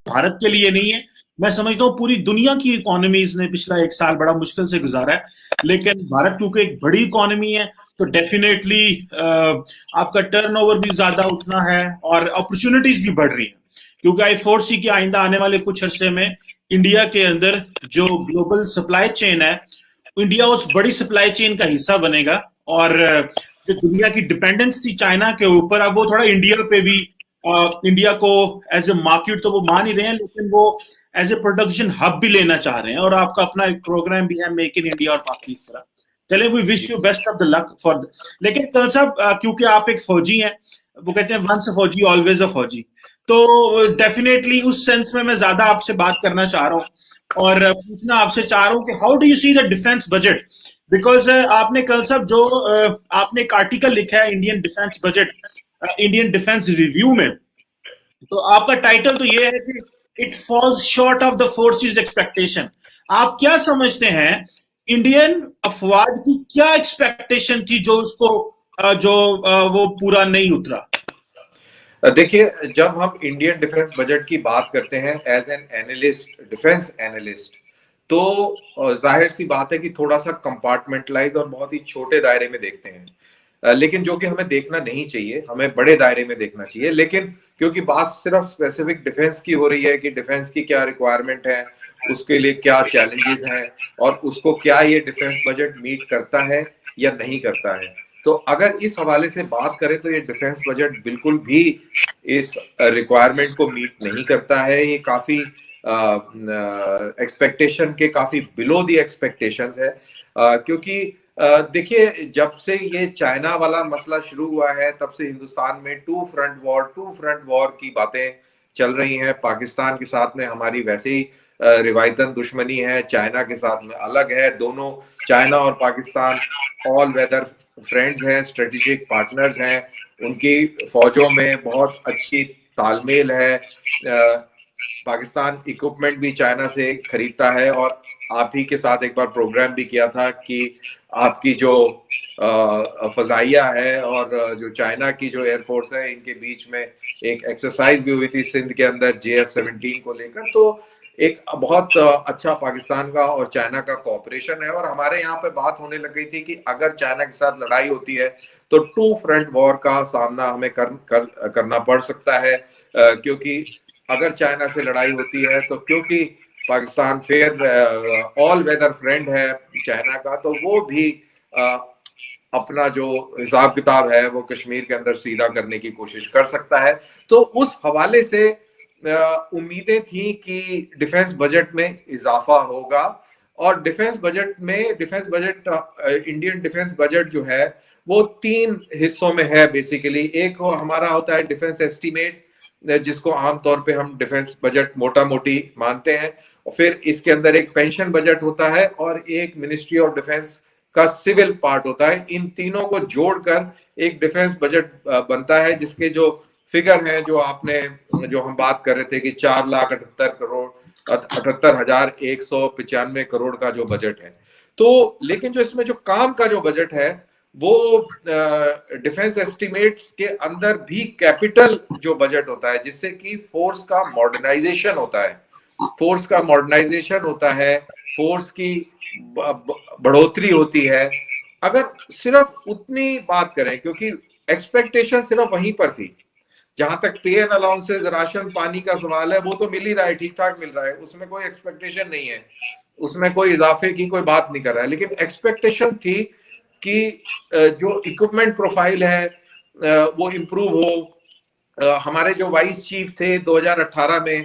भारत के लिए नहीं है, मैं समझता हूँ पूरी दुनिया की इकोनॉमीज ने पिछला एक साल बड़ा मुश्किल से गुजारा है, लेकिन भारत क्योंकि एक बड़ी इकोनॉमी है तो डेफिनेटली आपका टर्नओवर भी ज्यादा उठना है और अपॉर्चुनिटीज भी बढ़ रही हैं, क्योंकि आई फोर्सी कि आइंदा आने वाले कुछ अरसे में इंडिया के अंदर जो ग्लोबल सप्लाई चेन है, इंडिया उस बड़ी सप्लाई चेन का हिस्सा बनेगा, और जो दुनिया की डिपेंडेंस थी चाइना के ऊपर, अब वो थोड़ा इंडिया पे भी, इंडिया को एज ए मार्केट तो वो मान ही रहे हैं, लेकिन वो एज ए प्रोडक्शन हब भी लेना चाह रहे हैं, और आपका अपना एक प्रोग्राम भी है मेक इन इंडिया और बाकी इस तरह। चले, we wish you best of the luck for. लेकिन कल साहब, क्योंकि आप एक फौजी हैं, वो कहते हैं वंस अ फौजी ऑलवेज अ फौजी, तो डेफिनेटली उस सेंस में मैं ज्यादा आपसे बात करना चाह रहा हूँ और पूछना आपसे चाह रहा हूँ कि how do you see the defence budget, because आपने कल साहब जो आपने एक आर्टिकल लिखा है Indian defence budget, Indian defence review में, तो आपका टाइटल तो ये है कि it falls short of the forces expectation. आप क्या समझते हैं, इंडियन अफवाज की क्या एक्सपेक्टेशन थी जो उसको वो पूरा नहीं उतरा? देखिए, जब हम इंडियन डिफेंस बजट की बात करते हैं as an analyst, defence analyst, तो जाहिर सी बात है कि थोड़ा सा कंपार्टमेंटलाइज और बहुत ही छोटे दायरे में देखते हैं, लेकिन जो कि हमें देखना नहीं चाहिए, हमें बड़े दायरे में देखना चाहिए। लेकिन क्योंकि बात सिर्फ स्पेसिफिक डिफेंस की हो रही है कि डिफेंस की क्या रिक्वायरमेंट है, उसके लिए क्या चैलेंजेस हैं और उसको क्या ये डिफेंस बजट मीट करता है या नहीं करता है, तो अगर इस हवाले से बात करें तो ये डिफेंस बजट बिल्कुल भी इस रिक्वायरमेंट को मीट नहीं करता है। ये काफी एक्सपेक्टेशन के काफी बिलो द एक्सपेक्टेशंस है, क्योंकि देखिए, जब से ये चाइना वाला मसला शुरू हुआ है तब से हिंदुस्तान में टू फ्रंट वॉर की बातें चल रही हैं। पाकिस्तान के साथ में हमारी वैसे ही रिवायतन दुश्मनी है, चाइना के साथ में अलग है। दोनों, चाइना और पाकिस्तान ऑल वेदर फ्रेंड्स हैं, स्ट्रेटेजिक पार्टनर्स हैं, उनकी फौजों में बहुत अच्छी तालमेल है। पाकिस्तान इक्विपमेंट भी चाइना से खरीदता है, और आप ही के साथ एक बार प्रोग्राम भी किया था कि आपकी जो फजाइया है और जो चाइना की जो एयरफोर्स है, इनके बीच में एक एक्सरसाइज भी हुई थी सिंध के अंदर JF-17 को लेकर। तो एक बहुत अच्छा पाकिस्तान का और चाइना का कोऑपरेशन है, और हमारे यहाँ पे बात होने लग गई थी कि अगर चाइना के साथ लड़ाई होती है तो टू फ्रंट वॉर का सामना हमें करना पड़ सकता है, क्योंकि अगर चाइना से लड़ाई होती है तो क्योंकि पाकिस्तान फिर ऑल वेदर फ्रेंड है चाइना का, तो वो भी अपना जो हिसाब किताब है वो कश्मीर के अंदर सीधा करने की कोशिश कर सकता है। तो उस हवाले से उम्मीदें थी कि डिफेंस बजट में इजाफा होगा, और defence budget Indian defence budget जो है वो 3 हिस्सों में है बेसिकली। एक हमारा होता है डिफेंस एस्टीमेट, जिसको आमतौर पे हम डिफेंस बजट मोटा मोटी मानते हैं, और फिर इसके अंदर एक पेंशन बजट होता है और एक मिनिस्ट्री ऑफ डिफेंस का सिविल पार्ट होता है। इन तीनों को जोड़कर एक डिफेंस बजट बनता है, जिसके जो फिगर हैं, जो हम बात कर रहे थे कि 4,78,195 करोड़ का जो बजट है। तो लेकिन जो इसमें जो काम का जो बजट है वो डिफेंस एस्टिमेट्स के अंदर भी कैपिटल जो बजट होता है, जिससे कि फोर्स का मॉडर्नाइजेशन होता है, फोर्स की बढ़ोतरी होती है। अगर सिर्फ उतनी बात करें, क्योंकि एक्सपेक्टेशन सिर्फ वहीं पर थी, जहां तक पे एंड अलाउंसेस, राशन पानी का सवाल है, वो तो मिल ही रहा है, ठीक ठाक मिल रहा है, उसमें कोई एक्सपेक्टेशन नहीं है, उसमें कोई इजाफे की कोई बात नहीं कर रहा है। लेकिन एक्सपेक्टेशन थी कि जो इक्विपमेंट प्रोफाइल है वो इम्प्रूव हो। हमारे जो वाइस चीफ थे 2018 में,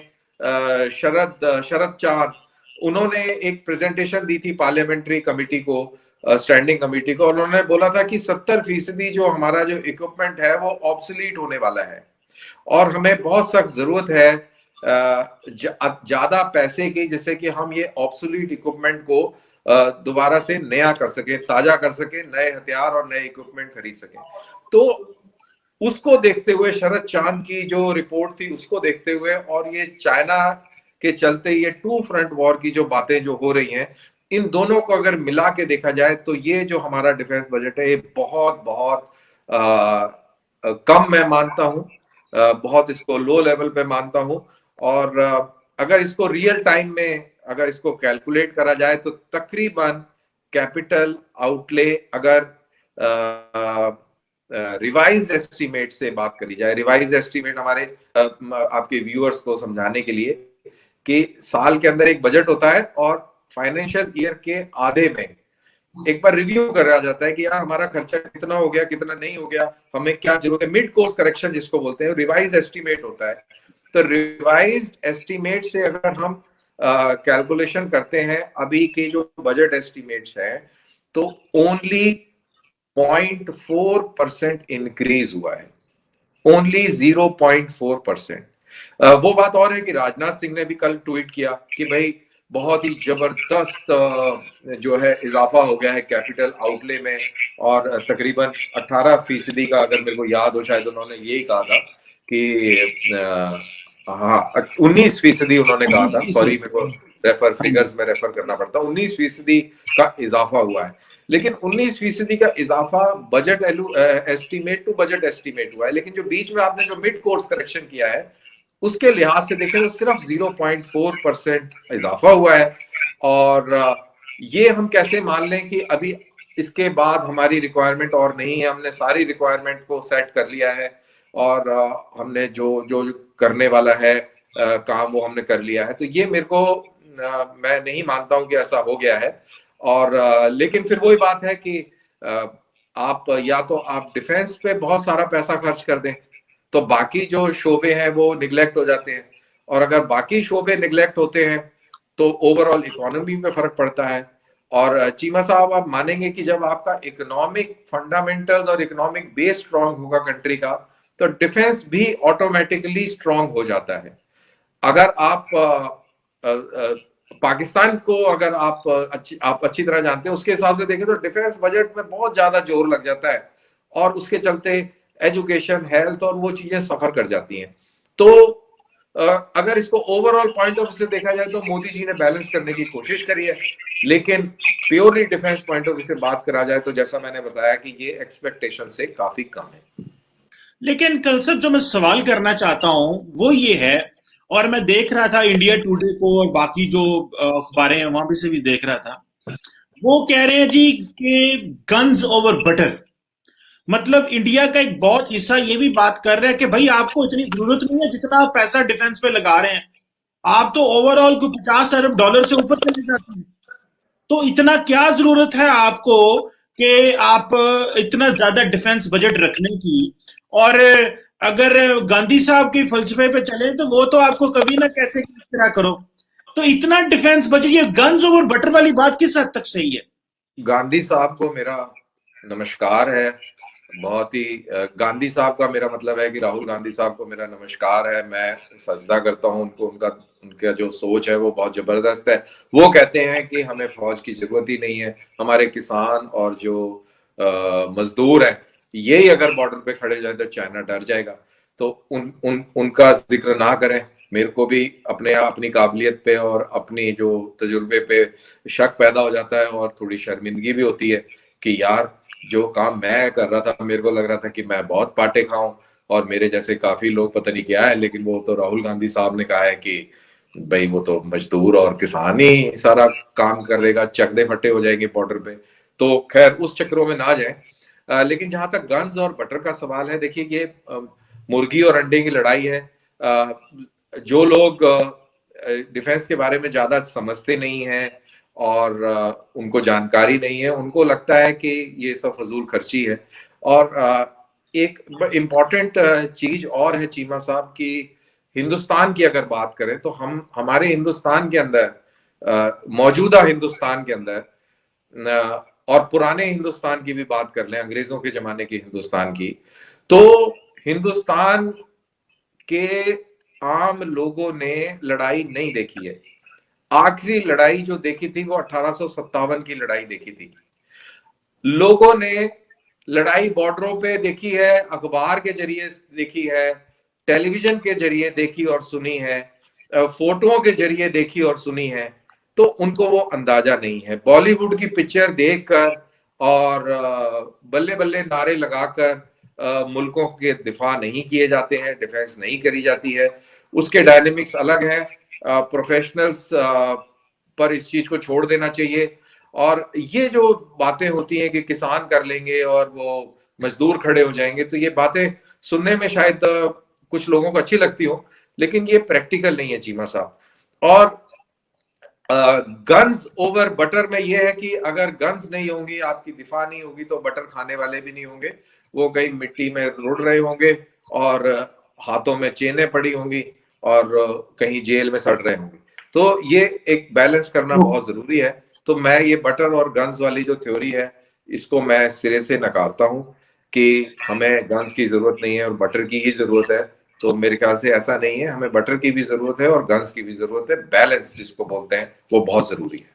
शरद चांद, उन्होंने एक प्रेजेंटेशन दी थी पार्लियामेंट्री कमेटी को, स्टैंडिंग कमेटी को, और उन्होंने बोला था कि 70% जो हमारा जो इक्विपमेंट है वो ऑब्सोलीट होने वाला है, और हमें बहुत सख्त जरूरत है ज्यादा पैसे की, जिससे कि हम ये ऑब्सोलीट इक्विपमेंट को दोबारा से नया कर सके, ताजा कर सके, नए हथियार और नए इक्विपमेंट खरीद सके। तो उसको देखते हुए, शरद चांद की जो रिपोर्ट थी उसको देखते हुए, और ये चाइना के चलते ये टू फ्रंट वॉर की जो बातें जो हो रही हैं, इन दोनों को अगर मिला के देखा जाए तो ये जो हमारा डिफेंस बजट है ये बहुत बहुत कम मैं मानता हूं, बहुत इसको लो लेवल पे मानता हूं। और अगर इसको रियल टाइम में अगर इसको कैलकुलेट करा जाए तो तकरीबन कैपिटल आउटले अगर रिवाइज एस्टीमेट से बात करी जाए, रिवाइज एस्टीमेट हमारे आपके व्यूअर्स को समझाने के लिए कि साल के अंदर एक बजट होता है और फाइनेंशियल ईयर के आधे में एक बार रिव्यू करा जाता है कि यार हमारा खर्चा कितना हो गया, कितना नहीं हो गया, हमें क्या जरूरत है, मिड कोर्स करेक्शन जिसको बोलते हैं, रिवाइज एस्टीमेट होता है। तो रिवाइज एस्टीमेट से अगर हम कैलकुलेशन करते हैं अभी के जो बजट एस्टीमेट्स हैं तो ओनली 0.4% इंक्रीज हुआ है, ओनली 0.4%। वो बात और है कि राजनाथ सिंह ने भी कल ट्वीट किया कि भाई बहुत ही जबरदस्त जो है इजाफा हो गया है कैपिटल आउटले में, और तकरीबन 18% का, अगर मेरे को याद हो शायद उन्होंने यही कहा था कि हाँ 19% उन्होंने कहा था, सॉरी मेरे को फिगर्स में रेफर करना पड़ता, 19% का इजाफा हुआ है। लेकिन 19% का इजाफा budget estimate to budget estimate हुआ है, लेकिन जो बीच में आपने जो मिड कोर्स करेक्शन किया है उसके लिहाज से देखें तो सिर्फ 0.4% इजाफा हुआ है। और ये हम कैसे मान लें कि अभी इसके बाद हमारी रिक्वायरमेंट और नहीं है, हमने सारी रिक्वायरमेंट को सेट कर लिया है और हमने जो जो करने वाला है काम वो हमने कर लिया है। तो ये मेरे को मैं नहीं मानता हूं कि ऐसा हो गया है। और लेकिन फिर वही बात है कि आप या तो आप डिफेंस पे बहुत सारा पैसा खर्च कर दें तो बाकी जो शोबे हैं वो निगलेक्ट हो जाते हैं, और अगर बाकी शोबे निगलेक्ट होते हैं तो ओवरऑल इकोनॉमी में फर्क पड़ता है। और चीमा साहब आप मानेंगे कि जब आपका इकोनॉमिक फंडामेंटल्स और इकोनॉमिक बेस स्ट्रांग होगा कंट्री का तो डिफेंस भी ऑटोमेटिकली स्ट्रांग हो जाता है। अगर आप पाकिस्तान को अगर आप अच्छी तरह जानते हैं, उसके हिसाब से देखें तो डिफेंस बजट में बहुत ज्यादा जोर लग जाता है और उसके चलते एजुकेशन, हेल्थ और वो चीजें सफर कर जाती हैं। तो अगर इसको ओवरऑल पॉइंट ऑफ व्यू से देखा जाए तो मोदी जी ने बैलेंस करने की कोशिश करी है, लेकिन purely defence point of view से बात करा जाए तो जैसा मैंने बताया कि ये एक्सपेक्टेशन से काफी कम है। लेकिन कल सर जो मैं सवाल करना चाहता हूं वो ये है, और मैं देख रहा था इंडिया टुडे को और बाकी जो अखबारें हैं वहां भी से भी देख रहा था, वो कह रहे हैं जी कि गन्स ओवर बटर। मतलब इंडिया का एक बहुत हिस्सा ये भी बात कर रहा है कि भाई आपको इतनी जरूरत नहीं है जितना आप पैसा डिफेंस पे लगा रहे हैं, आप तो ओवरऑल को $50 अरब से ऊपर चले जाते हैं। तो इतना क्या जरूरत है आपको कि आप इतना ज्यादा डिफेंस बजट रखने की? और अगर गांधी साहब के फलसफे पे चले तो वो तो आपको कभी ना कहते कि इस तरह करो। तो इतना डिफेंस बजट, ये गन्स ओवर बटर वाली बात किस हद तक सही है? गांधी साहब को मेरा नमस्कार है, बहुत ही गांधी साहब का मेरा मतलब है कि राहुल गांधी साहब को मेरा नमस्कार है, मैं सजदा करता हूं उनको, उनका जो सोच है वो बहुत जबरदस्त है। वो कहते हैं कि हमें फौज की जरूरत ही नहीं है, हमारे किसान और जो मजदूर हैं यही अगर बॉर्डर पे खड़े जाए तो चाइना डर जाएगा। तो उनका जिक्र ना करें, मेरे को भी अपनी काबिलियत पे और अपनी जो तजुर्बे पे शक पैदा हो जाता है और थोड़ी शर्मिंदगी भी होती है कि यार जो काम मैं कर रहा था मेरे को लग रहा था कि मैं बहुत पाटे खाऊं और मेरे जैसे काफी लोग पता नहीं क्या है, लेकिन वो तो राहुल गांधी साहब ने कहा है कि भाई वो तो मजदूर और किसान ही सारा काम करेगा, चकदे फट्टे हो जाएंगे बॉर्डर पे। तो खैर उस चक्रों में ना जाए। लेकिन जहां तक गन्स और बटर का सवाल है, देखिए ये मुर्गी और अंडे की लड़ाई है। जो लोग डिफेंस के बारे में ज्यादा समझते नहीं है और उनको जानकारी नहीं है, उनको लगता है कि ये सब फजूल खर्ची है। और एक इम्पॉर्टेंट चीज और है चीमा साहब की, हिंदुस्तान की अगर बात करें तो हम हमारे हिंदुस्तान के अंदर, मौजूदा हिंदुस्तान के अंदर और पुराने हिंदुस्तान की भी बात कर लें, अंग्रेजों के जमाने के हिंदुस्तान की, तो हिंदुस्तान के आम लोगों ने लड़ाई नहीं देखी है। आखिरी लड़ाई जो देखी थी वो 1857 की लड़ाई देखी थी। लोगों ने लड़ाई बॉर्डरों पे देखी है, अखबार के जरिए देखी है, टेलीविजन के जरिए देखी और सुनी है, फोटोओं के जरिए देखी और सुनी है, तो उनको वो अंदाजा नहीं है। बॉलीवुड की पिक्चर देखकर और बल्ले बल्ले नारे लगाकर मुल्कों के दिफा नहीं किए जाते हैं, डिफेंस नहीं करी जाती है, उसके डायनेमिक्स अलग हैं। प्रोफेशनल्स पर इस चीज को छोड़ देना चाहिए। और ये जो बातें होती हैं कि किसान कर लेंगे और वो मजदूर खड़े हो जाएंगे, तो ये बातें सुनने में शायद कुछ लोगों को अच्छी लगती हो, लेकिन ये प्रैक्टिकल नहीं है चीमा साहब। और गन्स ओवर बटर में ये है कि अगर गन्स नहीं होंगी, आपकी दिफा नहीं होगी, तो बटर खाने वाले भी नहीं होंगे, वो कहीं मिट्टी में रुड़ रहे होंगे और हाथों में चेनें पड़ी होंगी और कहीं जेल में सड़ रहे होंगे। तो ये एक बैलेंस करना बहुत जरूरी है। तो मैं ये बटर और गन्स वाली जो थ्योरी है, इसको मैं सिरे से नकारता हूं कि हमें गन्स की जरूरत नहीं है और बटर की ही जरूरत है। तो मेरे ख्याल से ऐसा नहीं है, हमें बटर की भी जरूरत है और गन्स की भी जरूरत है। बैलेंस जिसको बोलते हैं वो बहुत जरूरी है।